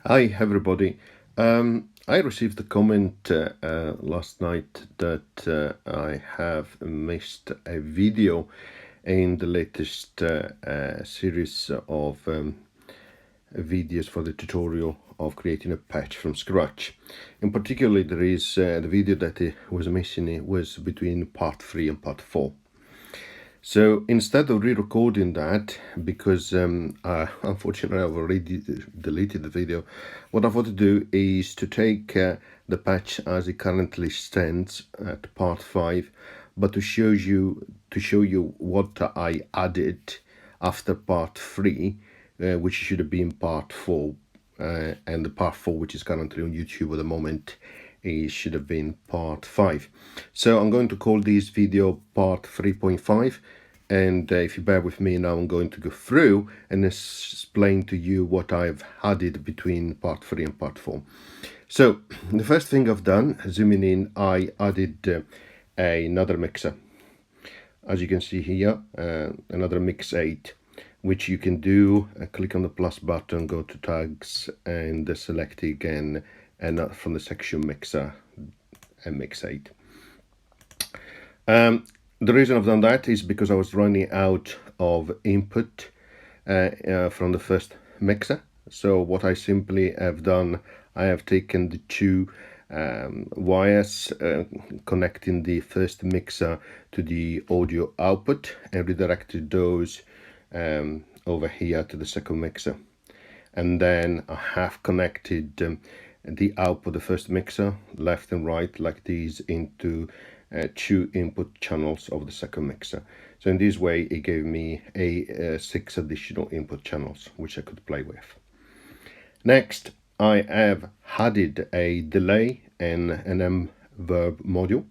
Hi everybody. I received a comment last night that I have missed a video in the latest series of videos for the tutorial of creating a patch from scratch. In particular, there is the video that was missing. It was between part 3 and part 4. So instead of re-recording that, because unfortunately I've already deleted the video, what I want to do is to take the patch as it currently stands at part 5, but to show you what I added after part 3, which should have been part 4, and the part 4, which is currently on YouTube at the moment, it should have been part 5. So I'm going to call this video part 3.5, and if you bear with me now, I'm going to go through and explain to you what I've added between part 3 and part 4. So the first thing I've done, zooming in, I added another mixer. As you can see here, another mix 8, which you can do, click on the plus button, go to tags, and select again, and from the section mixer and mix 8. The reason I've done that is because I was running out of input from the first mixer. So what I simply have done, I have taken the two wires connecting the first mixer to the audio output and redirected those over here to the second mixer. And then I have connected the output, the first mixer, left and right, like these, into two input channels of the second mixer. So in this way it gave me 6 additional input channels which I could play with. Next, I have added a delay and an reverb module.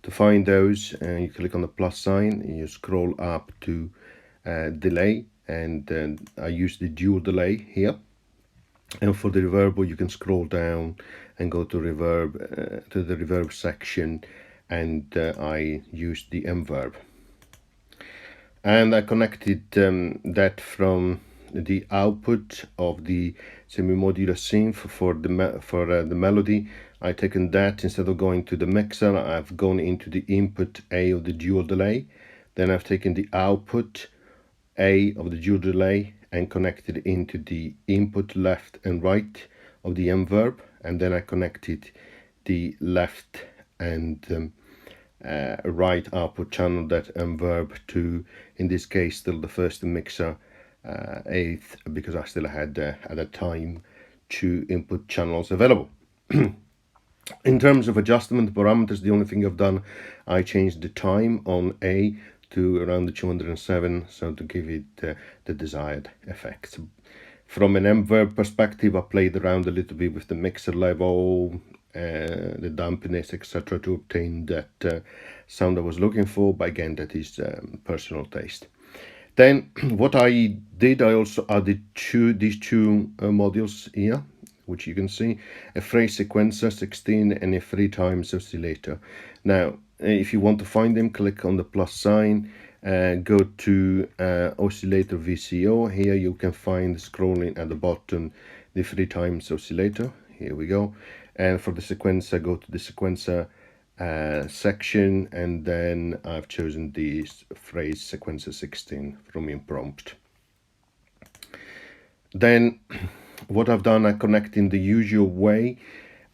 To find those, you click on the plus sign, you scroll up to delay, and I use the dual delay here. And for the reverb, you can scroll down and go to reverb, to the reverb section, and I used the reverb. And I connected that from the output of the semi-modular synth for the melody. I've taken that, instead of going to the mixer, I've gone into the input A of the dual delay. Then I've taken the output A of the dual delay and connected into the input left and right of the reverb, and then I connected the left and right output channel, that reverb, to, in this case, still the first mixer 8th, because I still had at that time 2 input channels available. In terms of adjustment parameters, the only thing I've done, I changed the time on A to around the 207, so to give it the desired effect. From an reverb perspective, I played around a little bit with the mixer level, the dampness, etc., to obtain that sound I was looking for, but again, that is personal taste. Then what I did, I also added these two modules here, which you can see, a phrase sequencer 16 and a 3 times oscillator. Now, if you want to find them, click on the plus sign, go to oscillator VCO. Here you can find, scrolling at the bottom, the 3 times oscillator. Here we go. And for the sequencer, go to the sequencer section, and then I've chosen the phrase sequencer 16 from imprompt. Then what I've done, I connect in the usual way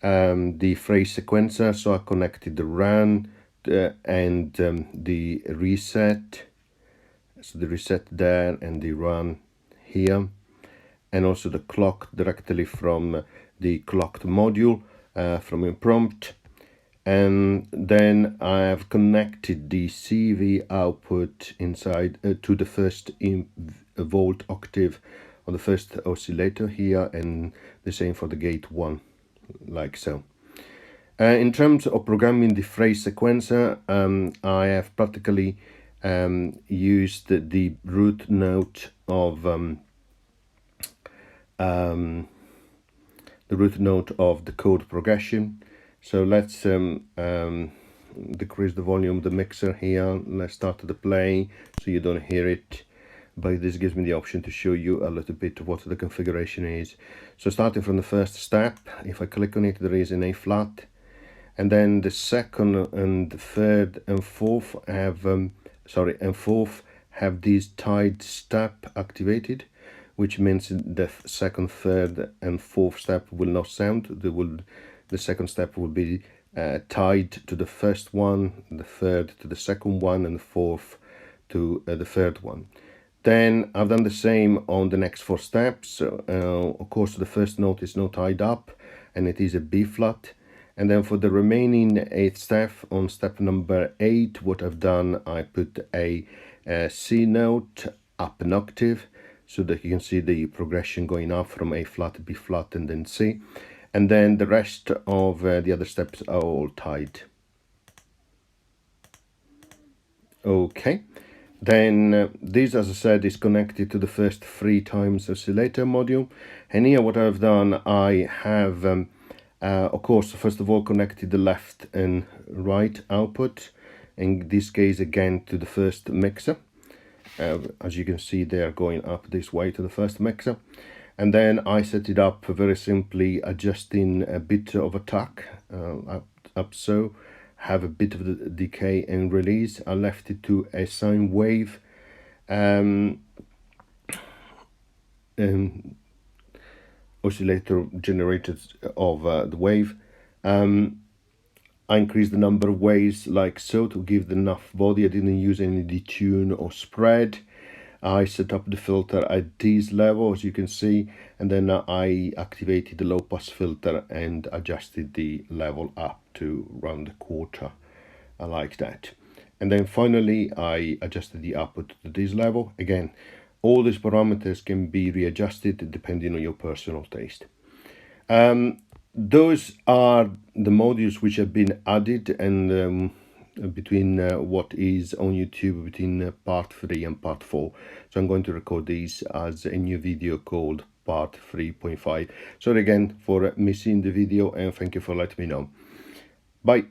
the phrase sequencer. So I connected the run and the reset, so the reset there and the run here, and also the clock directly from the clocked module from imprompt. And then I have connected the CV output inside to the first volt octave on the first oscillator here, and the same for the gate 1, like so. In terms of programming the phrase sequencer, I have practically used the root note of the chord progression. So let's decrease the volume of the mixer here. Let's start the play so you don't hear it. but this gives me the option to show you a little bit what the configuration is. So starting from the first step, if I click on it, there is an A flat, and then the second and the third and fourth have have these tied step activated, which means the second, third and fourth step will not sound. The second step will be tied to the first one, the third to the second one, and the fourth to the third one. Then I've done the same on the next 4 steps. Of course, the first note is not tied up, and it is a B flat. And then for the remaining 8 steps, on step number 8, what I've done, I put a C note up an octave, so that you can see the progression going up from A flat, B flat, and then C. And then the rest of the other steps are all tied. Okay. Then this, as I said, is connected to the first 3 times oscillator module. And here what I've done, I have, of course, first of all, connected the left and right output. In this case, again, to the first mixer. As you can see, they are going up this way to the first mixer. And then I set it up very simply, adjusting a bit of attack up so. Have a bit of the decay and release. I left it to a sine wave oscillator generated of the wave. I increased the number of waves like so to give enough body. I didn't use any detune or spread. I set up the filter at this level, as you can see, and then I activated the low pass filter and adjusted the level up to around a quarter. I like that. And then finally I adjusted the output to this level. Again, all these parameters can be readjusted depending on your personal taste. Those are the modules which have been added, and between what is on YouTube between part 3 and part 4. So I'm going to record these as a new video called part 3.5. Sorry again for missing the video, and thank you for letting me know. Bye.